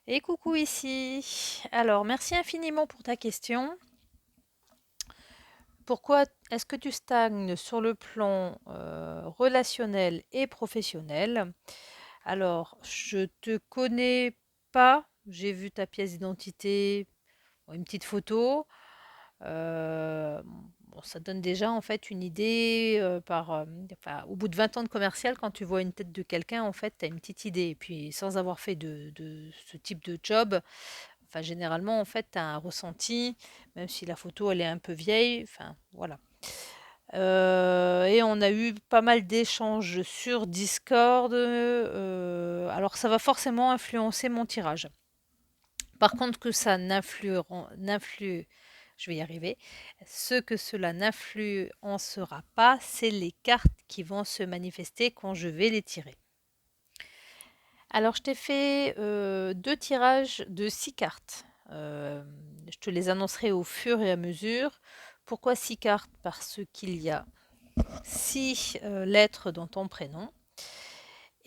Et coucou ici. Alors, merci infiniment pour ta question. Pourquoi est-ce que tu stagnes sur le plan relationnel et professionnel? Alors, je te connais pas. J'ai vu ta pièce d'identité, bon, une petite photo. Bon, ça donne déjà en fait une idée enfin, au bout de 20 ans de commercial, quand tu vois une tête de quelqu'un, en fait, tu as une petite idée. Et puis, sans avoir fait de ce type de job, enfin, généralement, en fait, tu as un ressenti, même si la photo, elle est un peu vieille. Enfin, voilà. Et on a eu pas mal d'échanges sur Discord. Alors, ça va forcément influencer mon tirage. Par contre, que ça je vais y arriver. Ce que cela n'influencera pas, c'est les cartes qui vont se manifester quand je vais les tirer. Alors, je t'ai fait deux tirages de 6 cartes. Je te les annoncerai au fur et à mesure. Pourquoi 6 cartes? Parce qu'il y a 6 lettres dans ton prénom.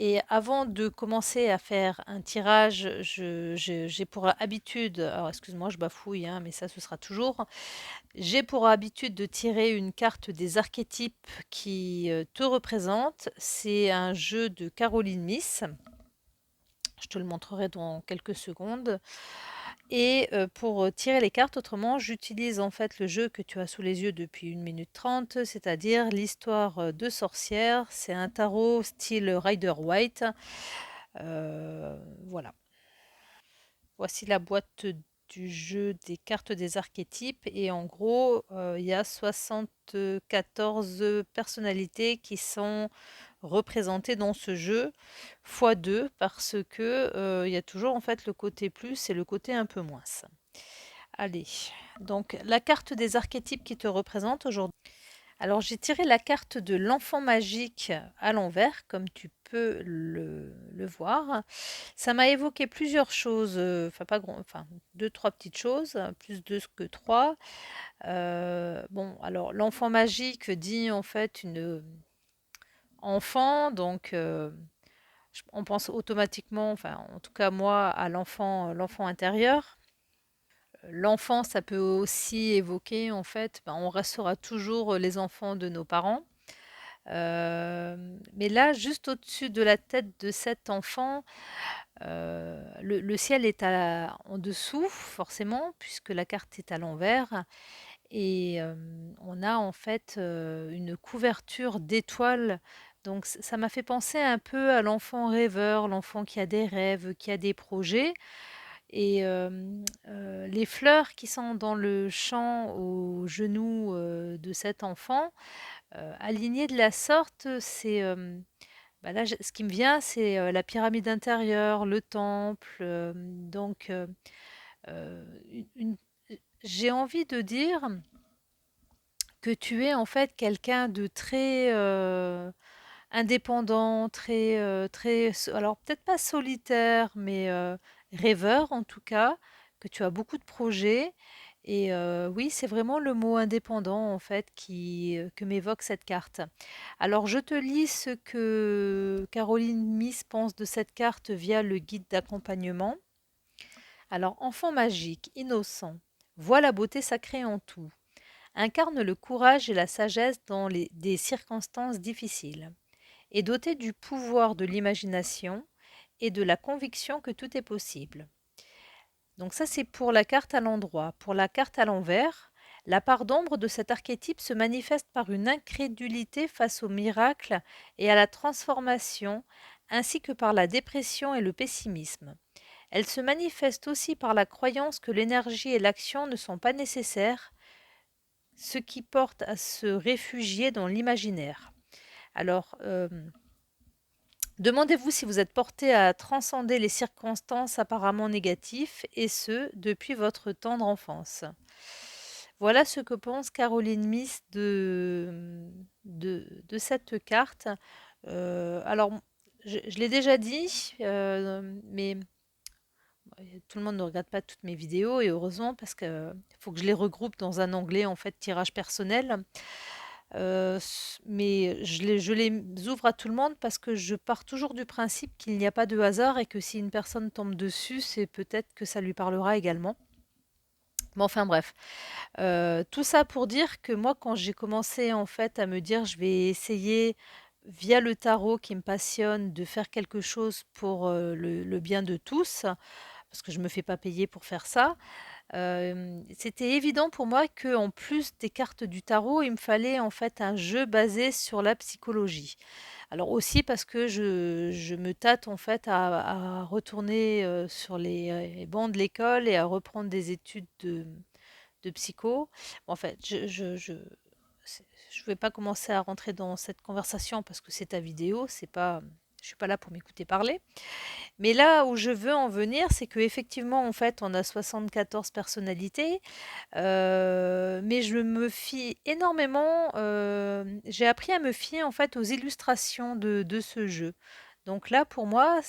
Et avant de commencer à faire un tirage, j'ai pour habitude, alors excuse-moi, je bafouille, hein, mais ça ce sera toujours, j'ai pour habitude de tirer une carte des archétypes qui te représentent. C'est un jeu de Caroline Miss. Je te le montrerai dans quelques secondes. Et pour tirer les cartes, autrement, j'utilise en fait le jeu que tu as sous les yeux depuis 1 minute 30, c'est-à-dire l'histoire de sorcière. C'est un tarot style Rider-Waite. Voilà. Voici la boîte du jeu des cartes des archétypes. Et en gros, il y a 74 personnalités qui sont représentées dans ce jeu, fois 2, parce que il y a toujours en fait le côté plus et le côté un peu moins. Allez, donc la carte des archétypes qui te représente aujourd'hui. Alors j'ai tiré la carte de l'enfant magique à l'envers, comme tu peux le voir. Ça m'a évoqué plusieurs choses, enfin pas grand, enfin deux, trois petites choses, plus deux que trois. Bon, alors l'enfant magique dit en fait une enfant, donc on pense automatiquement, enfin en tout cas moi, à l'enfant intérieur. L'enfant, ça peut aussi évoquer, en fait, ben, on restera toujours les enfants de nos parents. Mais là, juste au-dessus de la tête de cet enfant, le ciel est en dessous, forcément, puisque la carte est à l'envers. Et on a en fait une couverture d'étoiles. Donc ça m'a fait penser un peu à l'enfant rêveur, l'enfant qui a des rêves, qui a des projets. Et les fleurs qui sont dans le champ aux genoux de cet enfant, alignées de la sorte, c'est bah là, ce qui me vient, c'est la pyramide intérieure, le temple. Donc, j'ai envie de dire que tu es en fait quelqu'un de très indépendant, alors peut-être pas solitaire, mais rêveur en tout cas, que tu as beaucoup de projets. Et oui, c'est vraiment le mot indépendant en fait que m'évoque cette carte. Alors je te lis ce que Caroline Miss pense de cette carte via le guide d'accompagnement. Alors enfant magique, innocent, vois la beauté sacrée en tout. Incarne le courage et la sagesse dans des circonstances difficiles est doté du pouvoir de l'imagination et de la conviction que tout est possible. Donc ça, c'est pour la carte à l'endroit. Pour la carte à l'envers, la part d'ombre de cet archétype se manifeste par une incrédulité face au miracle et à la transformation, ainsi que par la dépression et le pessimisme. Elle se manifeste aussi par la croyance que l'énergie et l'action ne sont pas nécessaires, ce qui porte à se réfugier dans l'imaginaire. Alors, demandez-vous si vous êtes porté à transcender les circonstances apparemment négatives, et ce, depuis votre tendre enfance. Voilà ce que pense Caroline Miss de cette carte. Alors, je l'ai déjà dit, mais tout le monde ne regarde pas toutes mes vidéos, et heureusement, parce qu'il faut que je les regroupe dans un onglet, en fait, tirage personnel. Mais je les ouvre à tout le monde parce que je pars toujours du principe qu'il n'y a pas de hasard et que si une personne tombe dessus, c'est peut-être que ça lui parlera également. Mais enfin bref, tout ça pour dire que moi, quand j'ai commencé en fait à me dire: «Je vais essayer via le tarot qui me passionne de faire quelque chose pour, le bien de tous», parce que je me fais pas payer pour faire ça. C'était évident pour moi qu'en plus des cartes du tarot, il me fallait en fait un jeu basé sur la psychologie. Alors aussi parce que je me tâte en fait à retourner, sur les bancs de l'école et à reprendre des études de psycho. Bon, en fait, je vais pas commencer à rentrer dans cette conversation parce que c'est ta vidéo, c'est pas je suis pas là pour m'écouter parler. Mais là où je veux en venir, c'est qu'effectivement, en fait, on a 74 personnalités, mais je me fie énormément, j'ai appris à me fier, en fait, aux illustrations de ce jeu. Donc là, pour moi,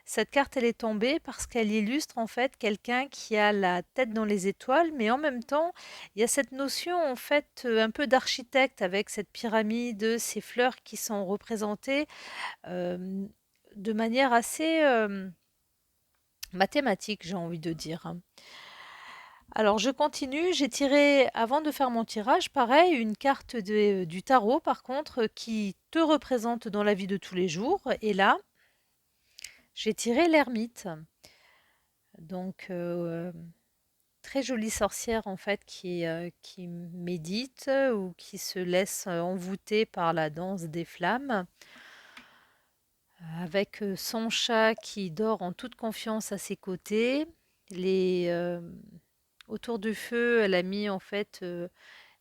cette carte, elle est tombée parce qu'elle illustre, en fait, quelqu'un qui a la tête dans les étoiles, mais en même temps, il y a cette notion, en fait, un peu d'architecte avec cette pyramide, ces fleurs qui sont représentées, hem, de manière assez, mathématique, j'ai envie de dire, hein. Alors je continue, j'ai tiré, avant de faire mon tirage, pareil, une carte du tarot, par contre, qui te représente dans la vie de tous les jours. Et là, j'ai tiré l'ermite. Donc, très jolie sorcière, en fait, qui médite ou qui se laisse envoûter par la danse des flammes, avec son chat qui dort en toute confiance à ses côtés. Les, autour du feu, elle a mis, en fait,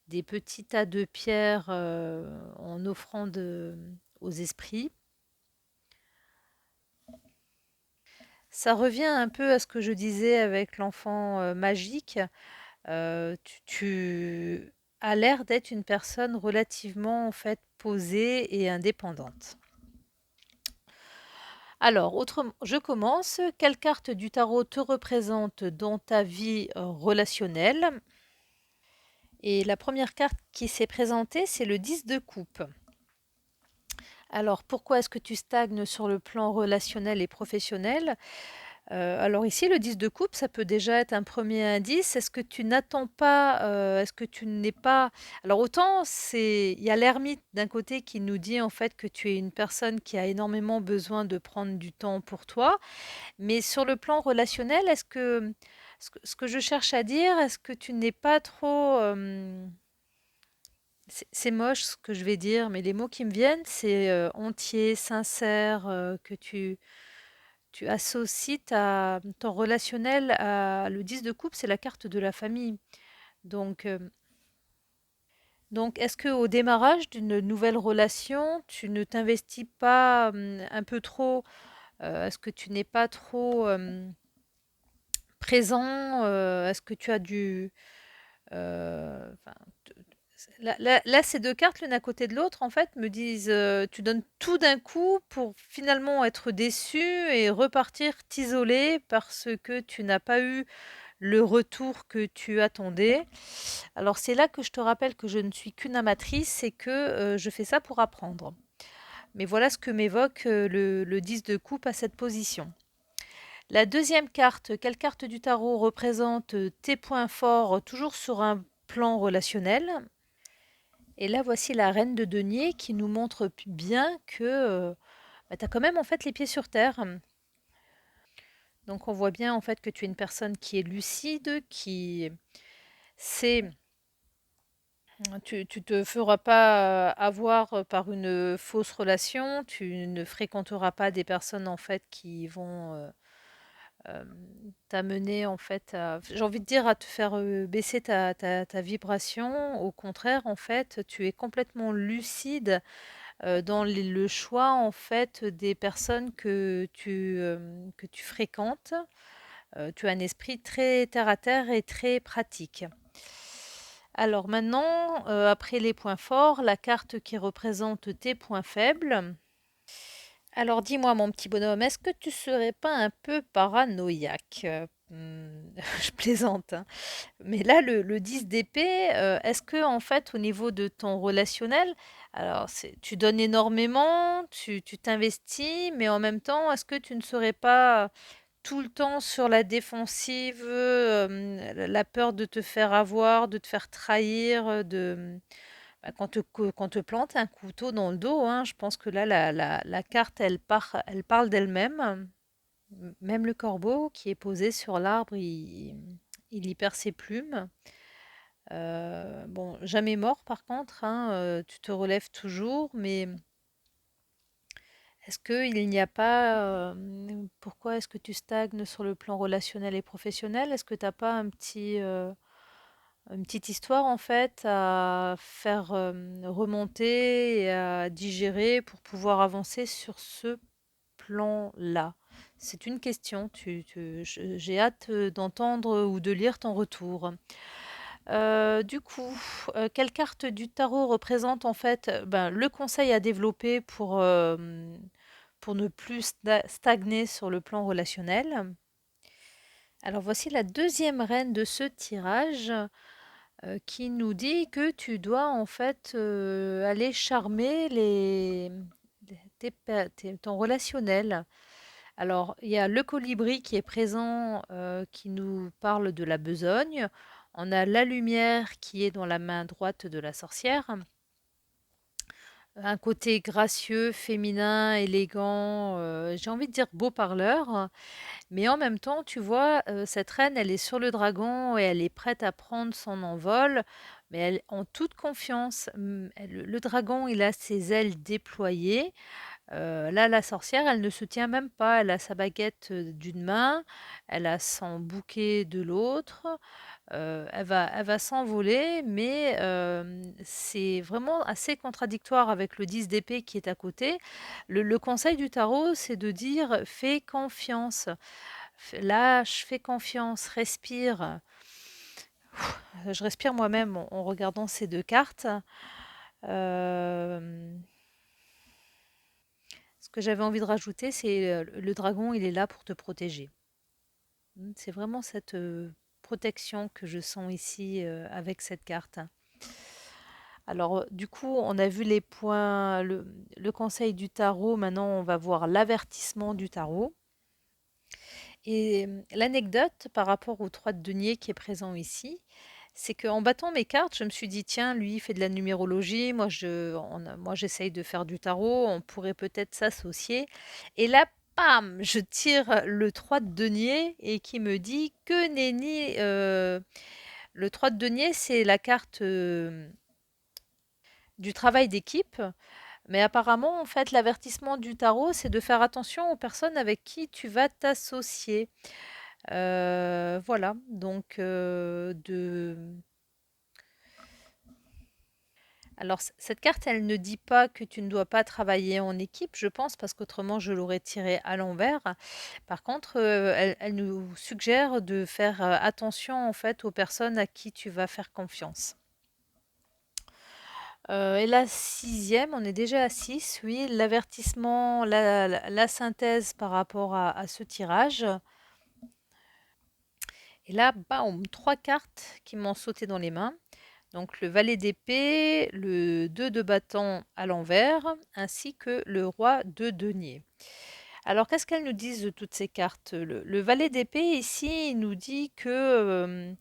des petits tas de pierres, en offrande, aux esprits. Ça revient un peu à ce que je disais avec l'enfant, magique. Tu as l'air d'être une personne relativement, en fait, posée et indépendante. Alors, je commence. Quelle carte du tarot te représente dans ta vie, relationnelle? Et la première carte qui s'est présentée, c'est le 10 de coupe. Alors, pourquoi est-ce que tu stagnes sur le plan relationnel et professionnel? Alors ici, le 10 de coupe, ça peut déjà être un premier indice. Est-ce que tu n'attends pas, est-ce que tu n'es pas alors autant il y a l'ermite d'un côté qui nous dit en fait que tu es une personne qui a énormément besoin de prendre du temps pour toi, mais sur le plan relationnel, ce que je cherche à dire, est-ce que tu n'es pas trop, c'est moche ce que je vais dire, mais les mots qui me viennent, c'est, entier, sincère, que tu associes ton relationnel à le 10 de coupe, c'est la carte de la famille. Donc, est-ce que au démarrage d'une nouvelle relation, tu ne t'investis pas, un peu trop, est-ce que tu n'es pas trop, présent? Est-ce que tu as enfin, là, ces 2 cartes, l'une à côté de l'autre, en fait, me disent, tu donnes tout d'un coup pour finalement être déçu et repartir t'isoler parce que tu n'as pas eu le retour que tu attendais. Alors c'est là que je te rappelle que je ne suis qu'une amatrice et que, je fais ça pour apprendre. Mais voilà ce que m'évoque, le 10 de coupe à cette position. La deuxième carte, quelle carte du tarot représente, tes points forts, toujours sur un plan relationnel? Et là, voici la reine de denier qui nous montre bien que, bah, tu as quand même en fait les pieds sur terre. Donc on voit bien en fait que tu es une personne qui est lucide, qui sait. Tu te feras pas, avoir, par une fausse relation. Tu ne fréquenteras pas des personnes, en fait, qui vont, t'amener, en fait, à j'ai envie de dire, à te faire, baisser ta vibration. Au contraire, en fait, tu es complètement lucide, dans le choix, en fait, des personnes que tu fréquentes. Tu as un esprit très terre à terre et très pratique. Alors maintenant, après les points forts, la carte qui représente tes points faibles. Alors dis-moi mon petit bonhomme, est-ce que tu serais pas un peu paranoïaque? Je plaisante, hein. Mais là, le 10 d'épée, est-ce que en fait, au niveau de ton relationnel, alors tu donnes énormément, tu t'investis, mais en même temps, est-ce que tu ne serais pas tout le temps sur la défensive, la peur de te faire avoir, de te faire trahir, bah, qu'on te plante un couteau dans le dos, hein, je pense que là, la carte, elle parle d'elle-même. Même le corbeau qui est posé sur l'arbre, il y perd ses plumes. Bon, jamais mort par contre, hein, tu te relèves toujours, mais est-ce qu'il n'y a pas, pourquoi est-ce que tu stagnes sur le plan relationnel et professionnel? Est-ce que tu as pas une petite histoire en fait à faire remonter et à digérer pour pouvoir avancer sur ce plan-là? C'est une question. J'ai hâte d'entendre ou de lire ton retour. Du coup, quelle carte du tarot représente en fait ben, le conseil à développer pour ne plus stagner sur le plan relationnel? Alors voici la deuxième reine de ce tirage qui nous dit que tu dois en fait aller charmer ton relationnel. Alors, il y a le colibri qui est présent, qui nous parle de la besogne. On a la lumière qui est dans la main droite de la sorcière. Un côté gracieux, féminin, élégant, j'ai envie de dire beau parleur. Mais en même temps, tu vois, cette reine, elle est sur le dragon et elle est prête à prendre son envol, mais elle en toute confiance. Le dragon, il a ses ailes déployées. Là, la sorcière, elle ne se tient même pas. Elle a sa baguette, d'une main, elle a son bouquet de l'autre, elle va s'envoler, mais c'est vraiment assez contradictoire avec le 10 d'épée qui est à côté. Le conseil du tarot, c'est de dire: «Fais confiance, lâche, fais confiance, respire». Je respire moi-même en regardant ces 2 cartes. Hem Ce que j'avais envie de rajouter, c'est, le dragon, il est là pour te protéger. C'est vraiment cette, protection que je sens ici, avec cette carte. Alors, du coup, on a vu les points, le conseil du tarot, maintenant on va voir l'avertissement du tarot. Et l'anecdote par rapport au 3 de denier qui est présent ici, c'est qu'en battant mes cartes, je me suis dit: «Tiens, lui, il fait de la numérologie, moi j'essaye de faire du tarot, on pourrait peut-être s'associer» et là, pam! Je tire le 3 de denier et qui me dit: «Que nenni», le 3 de denier, c'est la carte, du travail d'équipe, mais apparemment, en fait, l'avertissement du tarot, c'est de faire attention aux personnes avec qui tu vas t'associer. Voilà, donc alors cette carte, elle ne dit pas que tu ne dois pas travailler en équipe, je pense, parce qu'autrement je l'aurais tirée à l'envers. Par contre, elle nous suggère de faire, attention, en fait, aux personnes à qui tu vas faire confiance. Et la sixième, on est déjà à 6, oui, l'avertissement, la synthèse par rapport à ce tirage. Et là, bam, 3 cartes qui m'ont sauté dans les mains. Donc le valet d'épée, le 2 de bâton à l'envers, ainsi que le roi de denier. Alors qu'est-ce qu'elles nous disent de toutes ces cartes? Le valet d'épée ici, il nous dit que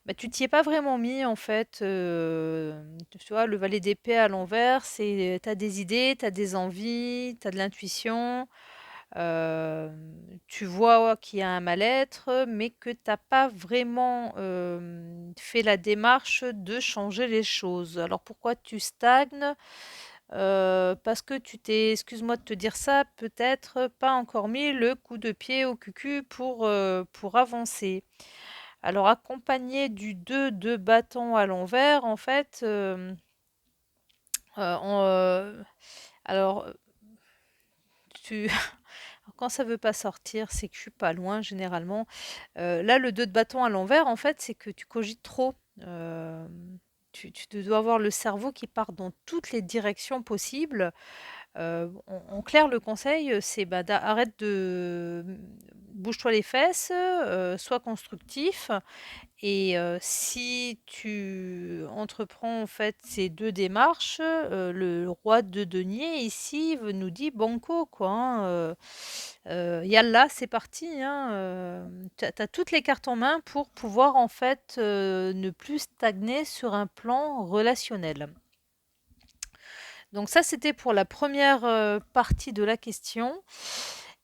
bah, tu t'y es pas vraiment mis en fait. Tu vois, le valet d'épée à l'envers, c'est tu as des idées, tu as des envies, tu as de l'intuition. Tu vois qu'il y a un mal-être, mais que tu as pas vraiment, fait la démarche de changer les choses. Alors pourquoi tu stagnes? Parce que tu t'es, excuse-moi de te dire ça, peut-être pas encore mis le coup de pied au cucu pour avancer. Alors accompagné du 2 de bâton à l'envers, en fait, on, alors, tu quand ça veut pas sortir, c'est que je suis pas loin généralement. Là, le 2 de bâton à l'envers, en fait, c'est que tu cogites trop. Tu dois avoir le cerveau qui part dans toutes les directions possibles. En clair, le conseil, c'est, bah, arrête de bouge-toi les fesses, sois constructif et si tu entreprends en fait ces 2 démarches, le roi de denier ici nous dit: «Banco» quoi, hein, yallah, c'est parti, hein, tu as toutes les cartes en main pour pouvoir en fait, ne plus stagner sur un plan relationnel. Donc ça, c'était pour la première partie de la question.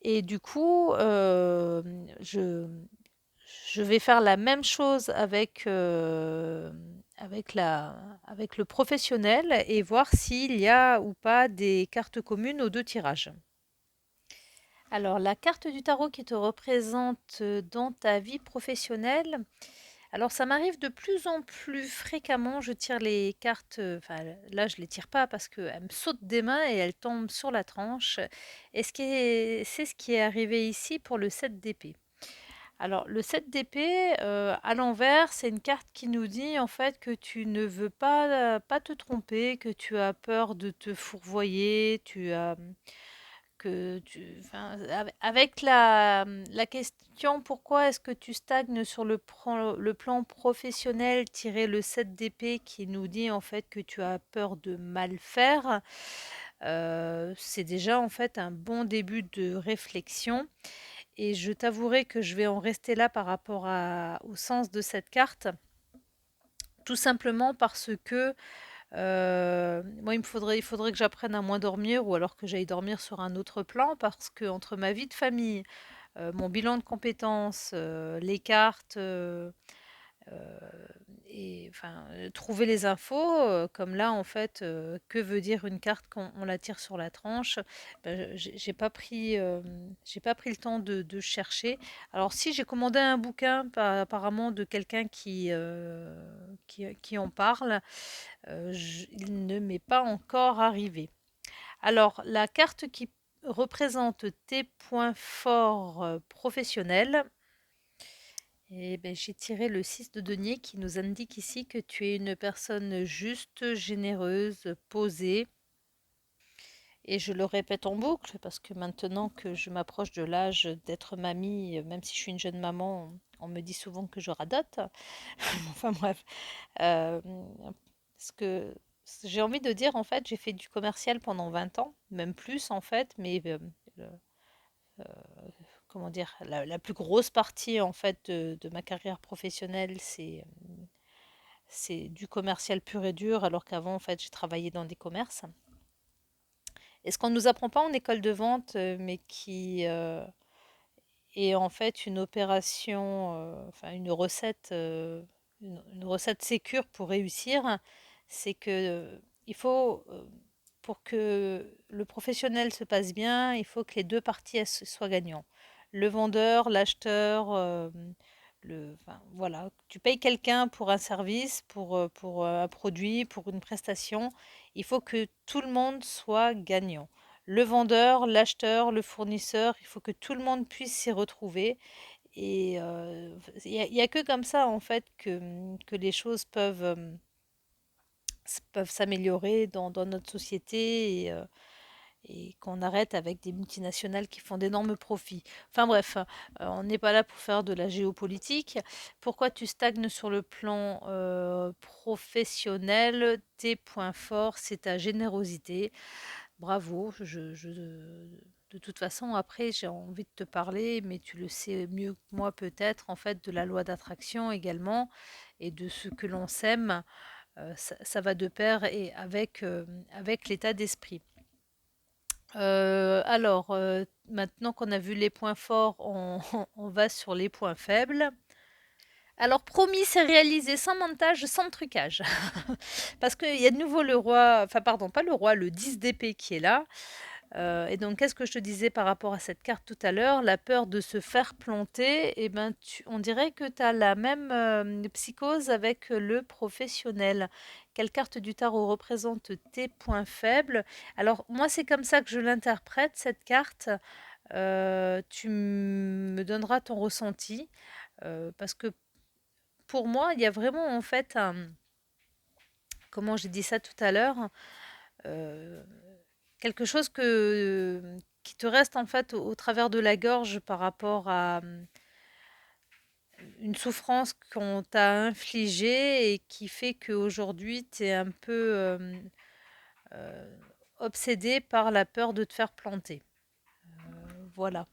Et du coup, je vais faire la même chose avec le professionnel et voir s'il y a ou pas des cartes communes aux 2 tirages. Alors, la carte du tarot qui te représente dans ta vie professionnelle, alors ça m'arrive de plus en plus fréquemment, je tire les cartes, enfin là je les tire pas parce qu'elles me sautent des mains et elles tombent sur la tranche. C'est ce qui est arrivé ici pour le 7 d'épée. Alors le 7 d'épée, à l'envers, c'est une carte qui nous dit en fait que tu ne veux pas te tromper, que tu as peur de te fourvoyer, que tu enfin, avec la question: «Pourquoi est-ce que tu stagnes sur le plan professionnel?» tirer le 7 d'épée qui nous dit, en fait, que tu as peur de mal faire, c'est déjà, en fait, un bon début de réflexion et je t'avouerai que je vais en rester là par rapport au sens de cette carte, tout simplement parce que moi, il faudrait que j'apprenne à moins dormir ou alors que j'aille dormir sur un autre plan parce que entre ma vie de famille, mon bilan de compétences, les cartes, et enfin, trouver les infos, comme là, en fait, que veut dire une carte quand on la tire sur la tranche? Bah, j'ai pas pris le temps de chercher. Alors si, j'ai commandé un bouquin apparemment de quelqu'un qui en parle, il ne m'est pas encore arrivé. Alors, la carte qui représente tes points forts professionnels, eh ben, j'ai tiré le 6 de denier qui nous indique ici que tu es une personne juste, généreuse, posée. Et je le répète en boucle parce que maintenant que je m'approche de l'âge d'être mamie, même si je suis une jeune maman, on me dit souvent que je radote. Enfin bref, euh, ce que j'ai envie de dire, en fait, j'ai fait du commercial pendant 20 ans, même plus en fait, mais le- euh, comment dire, la plus grosse partie en fait de ma carrière professionnelle, c'est du commercial pur et dur, alors qu'avant, en fait, j'ai travaillé dans des commerces. Et ce qu'on ne nous apprend pas en école de vente, mais qui est en fait une opération, enfin une recette sécure pour réussir, c'est que il faut, pour que le professionnel se passe bien, il faut que les deux parties soient gagnants. Le vendeur, l'acheteur, enfin, voilà, tu payes quelqu'un pour un service, pour un produit, pour une prestation. Il faut que tout le monde soit gagnant. Le vendeur, l'acheteur, le fournisseur, il faut que tout le monde puisse s'y retrouver. Et il y a que comme ça, en fait, que les choses peuvent s'améliorer dans notre société et qu'on arrête avec des multinationales qui font d'énormes profits. Enfin bref, on n'est pas là pour faire de la géopolitique. Pourquoi tu stagnes sur le plan professionnel? Tes points forts, c'est ta générosité. Bravo. De toute façon, après, j'ai envie de te parler, mais tu le sais mieux que moi peut-être, en fait, de la loi d'attraction également et de ce que l'on sème. Ça va de pair et avec l'état d'esprit. Alors, maintenant qu'on a vu les points forts, on va sur les points faibles. Alors, promis, c'est réalisé sans montage, sans trucage. Parce qu'il y a de nouveau le roi, enfin, pardon, pas le roi, le 10 d'épée qui est là. Et donc, qu'est-ce que je te disais par rapport à cette carte tout à l'heure? La peur de se faire planter, eh ben, on dirait que tu as la même psychose avec le professionnel. Quelle carte du tarot représente tes points faibles? Alors, moi, c'est comme ça que je l'interprète, cette carte. Tu me donneras ton ressenti. Parce que pour moi, il y a vraiment en fait comment j'ai dit ça tout à l'heure, quelque chose qui te reste en fait au travers de la gorge par rapport à une souffrance qu'on t'a infligée et qui fait qu'aujourd'hui tu es un peu euh, obsédé par la peur de te faire planter. Voilà.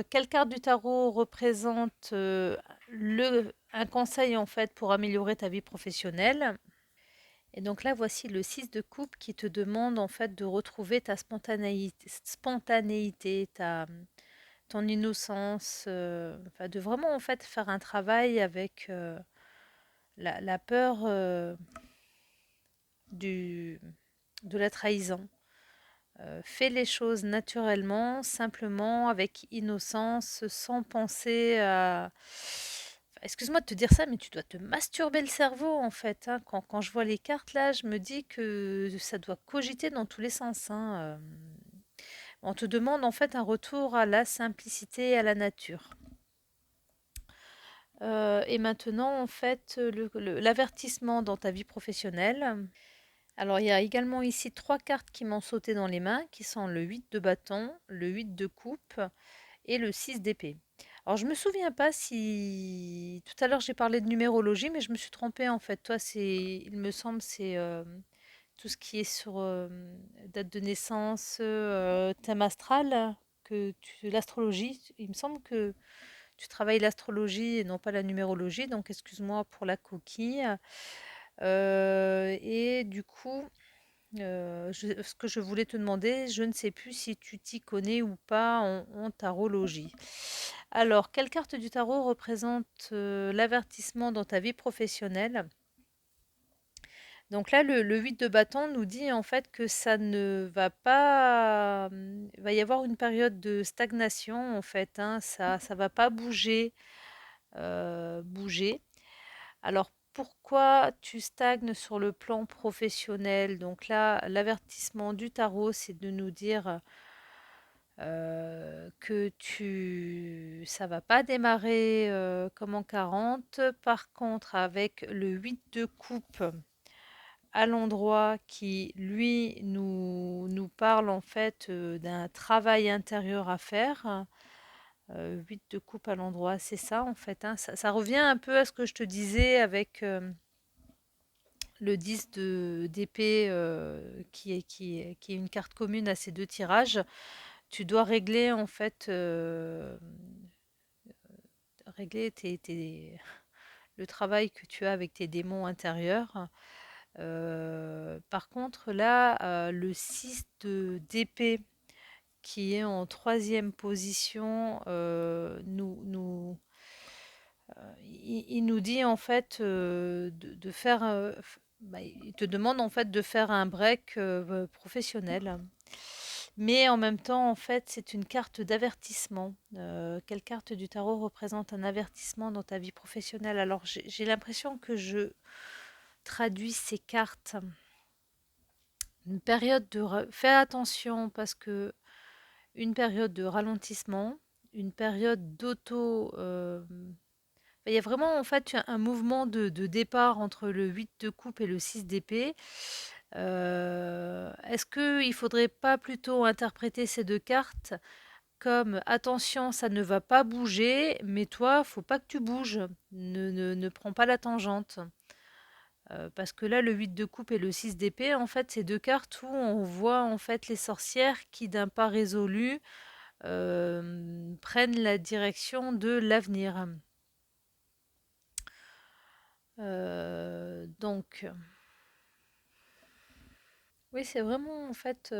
Quelle carte du tarot représente un conseil en fait pour améliorer ta vie professionnelle? Et donc là, voici le 6 de coupe qui te demande en fait de retrouver ta spontanéité, ton innocence, enfin, de vraiment en fait faire un travail avec la peur du, de la trahison. Fais les choses naturellement, simplement, avec innocence, sans penser à... Excuse-moi de te dire ça, mais tu dois te masturber le cerveau en fait, hein. Quand je vois les cartes là, je me dis que ça doit cogiter dans tous les sens, hein. On te demande en fait un retour à la simplicité et à la nature. Et maintenant, en fait, l'avertissement dans ta vie professionnelle. Alors, il y a également ici 3 cartes qui m'ont sauté dans les mains, qui sont le 8 de bâton, le 8 de coupe et le 6 d'épée. Alors, je me souviens pas si tout à l'heure j'ai parlé de numérologie, mais je me suis trompée en fait. Toi, il me semble, c'est tout ce qui est sur date de naissance, thème astral, l'astrologie. Il me semble que tu travailles l'astrologie et non pas la numérologie, donc excuse-moi pour la coquille. Et du coup, ce que je voulais te demander, je ne sais plus si tu t'y connais ou pas en tarologie. Alors, quelle carte du tarot représente l'avertissement dans ta vie professionnelle? Donc là, le 8 de bâton nous dit en fait que ça ne va pas... Il va y avoir une période de stagnation en fait, hein, ça va pas bouger. Alors, pourquoi tu stagnes sur le plan professionnel? Donc là, l'avertissement du tarot, c'est de nous dire ça va pas démarrer comme en 40. Par contre, avec le 8 de coupe à l'endroit qui, lui, nous parle en fait d'un travail intérieur à faire. 8 de coupe à l'endroit, c'est ça en fait, hein. Ça revient un peu à ce que je te disais avec le 10 d'épée qui est une carte commune à ces deux tirages. Tu dois régler en fait régler le travail que tu as avec tes démons intérieurs. Par contre, là, le 6 d'épée qui est en troisième position il nous dit en fait de faire, il te demande en fait de faire un break professionnel. Mais en même temps, en fait, c'est une carte d'avertissement. Quelle carte du tarot représente un avertissement dans ta vie professionnelle? Alors, j'ai l'impression que je traduis ces cartes. Une période fais attention parce que une période de ralentissement, une période il y a vraiment en fait un mouvement de départ entre le 8 de coupe et le 6 d'épée. Est-ce qu'il ne faudrait pas plutôt interpréter ces deux cartes comme attention, ça ne va pas bouger, mais toi, faut pas que tu bouges, ne prends pas la tangente. Parce que là, le 8 de coupe et le 6 d'épée, en fait, c'est deux cartes où on voit en fait les sorcières qui, d'un pas résolu, prennent la direction de l'avenir. Donc, oui, c'est vraiment en fait,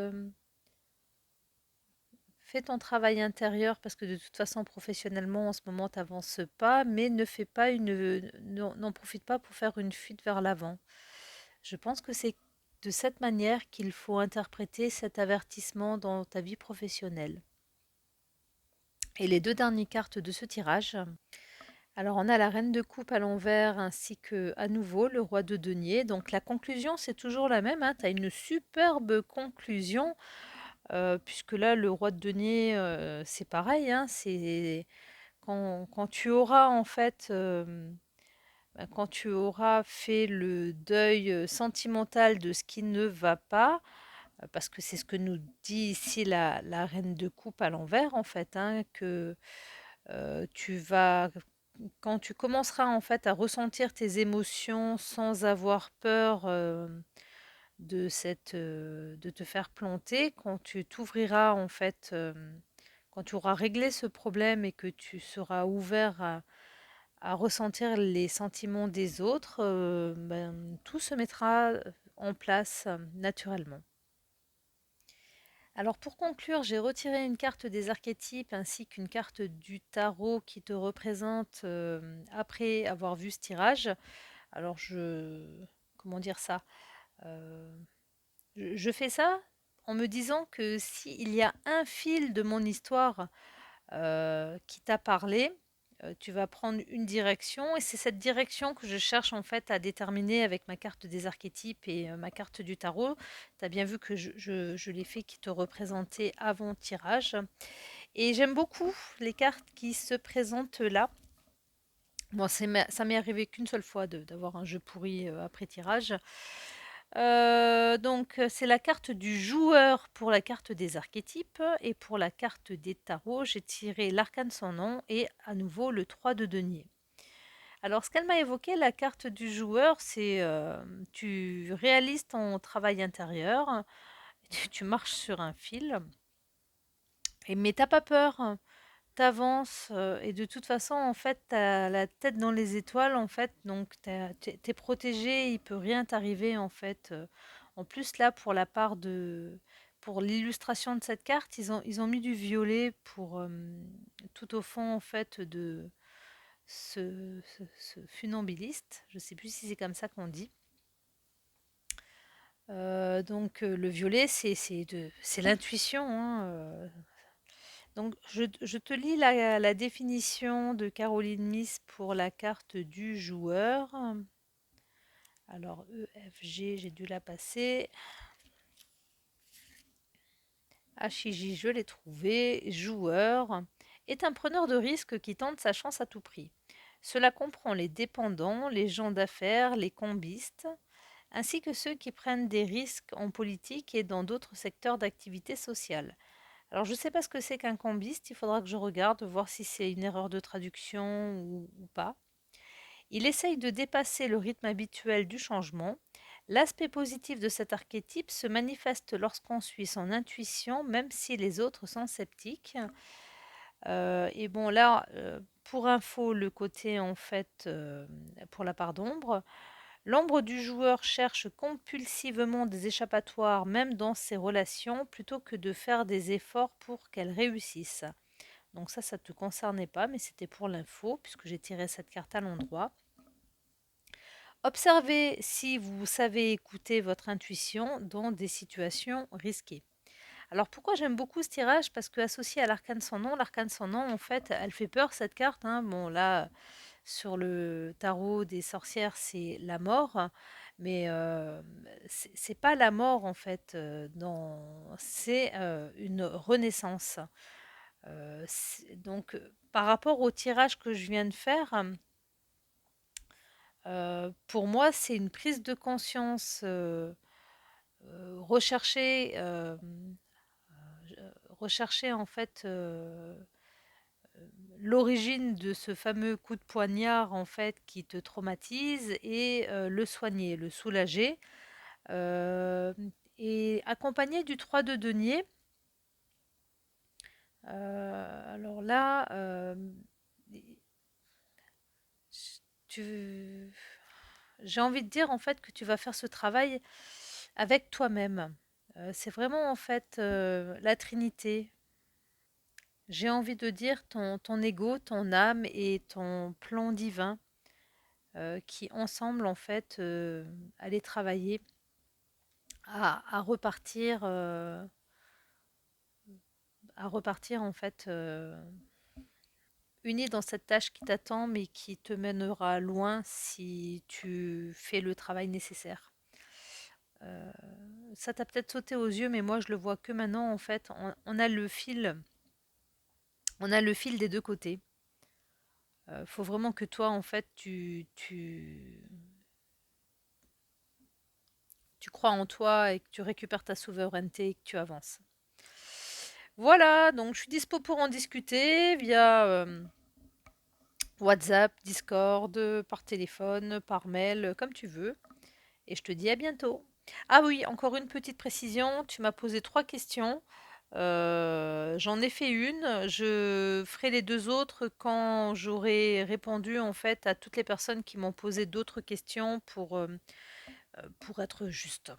fais ton travail intérieur parce que de toute façon, professionnellement, en ce moment, tu n'avances pas, mais ne fais pas n'en profite pas pour faire une fuite vers l'avant. Je pense que c'est de cette manière qu'il faut interpréter cet avertissement dans ta vie professionnelle. Et les deux dernières cartes de ce tirage. Alors, on a la reine de coupe à l'envers ainsi que à nouveau le roi de denier. Donc, la conclusion, c'est toujours la même, hein. Tu as une superbe conclusion, puisque là, le roi de denier, c'est pareil, hein. C'est quand tu auras en fait, quand tu auras fait le deuil sentimental de ce qui ne va pas, parce que c'est ce que nous dit ici la reine de coupe à l'envers, en fait, hein, que tu vas, quand tu commenceras en fait à ressentir tes émotions sans avoir peur de te faire planter, quand tu t'ouvriras en fait, quand tu auras réglé ce problème et que tu seras ouvert à ressentir les sentiments des autres, ben, tout se mettra en place naturellement. Alors pour conclure, j'ai retiré une carte des archétypes ainsi qu'une carte du tarot qui te représente après avoir vu ce tirage. Alors comment dire ça? Euh, je fais ça en me disant que s'il y a un fil de mon histoire qui t'a parlé, tu vas prendre une direction et c'est cette direction que je cherche en fait à déterminer avec ma carte des archétypes et ma carte du tarot. Tu as bien vu que je l'ai fait qui te représentait avant tirage. Et j'aime beaucoup les cartes qui se présentent là. Bon, ça m'est arrivé qu'une seule fois d'avoir un jeu pourri après tirage. C'est la carte du joueur pour la carte des archétypes et pour la carte des tarots, j'ai tiré l'arcane sans nom et à nouveau le 3 de denier. Alors, ce qu'elle m'a évoqué, la carte du joueur, c'est tu réalises ton travail intérieur, tu marches sur un fil, mais t'as pas peur. T'avances et de toute façon, en fait, tu as la tête dans les étoiles, en fait, donc tu protégé, il peut rien t'arriver, en fait. En plus, là, pour l'illustration de cette carte, ils ont mis du violet pour tout au fond, en fait, de ce funambuliste. Je sais plus si c'est comme ça qu'on dit. Le violet, c'est l'intuition, hein, donc, je te lis la définition de Caroline Miss pour la carte du joueur. Alors, EFG, j'ai dû la passer. HIJ, je l'ai trouvé. Joueur est un preneur de risque qui tente sa chance à tout prix. Cela comprend les dépendants, les gens d'affaires, les combistes, ainsi que ceux qui prennent des risques en politique et dans d'autres secteurs d'activité sociale. Alors, je ne sais pas ce que c'est qu'un cambiste, il faudra que je regarde, voir si c'est une erreur de traduction ou pas. Il essaye de dépasser le rythme habituel du changement. L'aspect positif de cet archétype se manifeste lorsqu'on suit son intuition, même si les autres sont sceptiques. Et bon, là, pour info, le côté en fait, pour la part d'ombre, l'ombre du joueur cherche compulsivement des échappatoires, même dans ses relations, plutôt que de faire des efforts pour qu'elles réussissent. Donc ça ne te concernait pas, mais c'était pour l'info, puisque j'ai tiré cette carte à l'endroit. Observez si vous savez écouter votre intuition dans des situations risquées. Alors pourquoi j'aime beaucoup ce tirage? Parce que associé à l'arcane sans nom, en fait, elle fait peur cette carte, hein. Bon là, sur le tarot des sorcières, c'est la mort, mais c'est pas la mort en fait. C'est une renaissance. Par rapport au tirage que je viens de faire, pour moi, c'est une prise de conscience recherchée, rechercher en fait l'origine de ce fameux coup de poignard en fait qui te traumatise et le soigner, le soulager. Euh, et accompagné du 3 de denier. Alors là, tu... j'ai envie de dire en fait que tu vas faire ce travail avec toi-même. C'est vraiment en fait la Trinité. J'ai envie de dire ton ego, ton âme et ton plan divin qui ensemble en fait allaient travailler à repartir, en fait unis dans cette tâche qui t'attend mais qui te mènera loin si tu fais le travail nécessaire. Euh, Ça t'a peut-être sauté aux yeux, mais moi je le vois que maintenant en fait. On a le fil des deux côtés. Faut vraiment que toi en fait tu tu crois en toi et que tu récupères ta souveraineté et que tu avances. Voilà, donc je suis dispo pour en discuter via WhatsApp, Discord, par téléphone, par mail, comme tu veux. Et je te dis à bientôt. Ah oui, encore une petite précision, tu m'as posé 3 questions. J'en ai fait une, je ferai les 2 autres quand j'aurai répondu, en fait, à toutes les personnes qui m'ont posé d'autres questions pour être juste.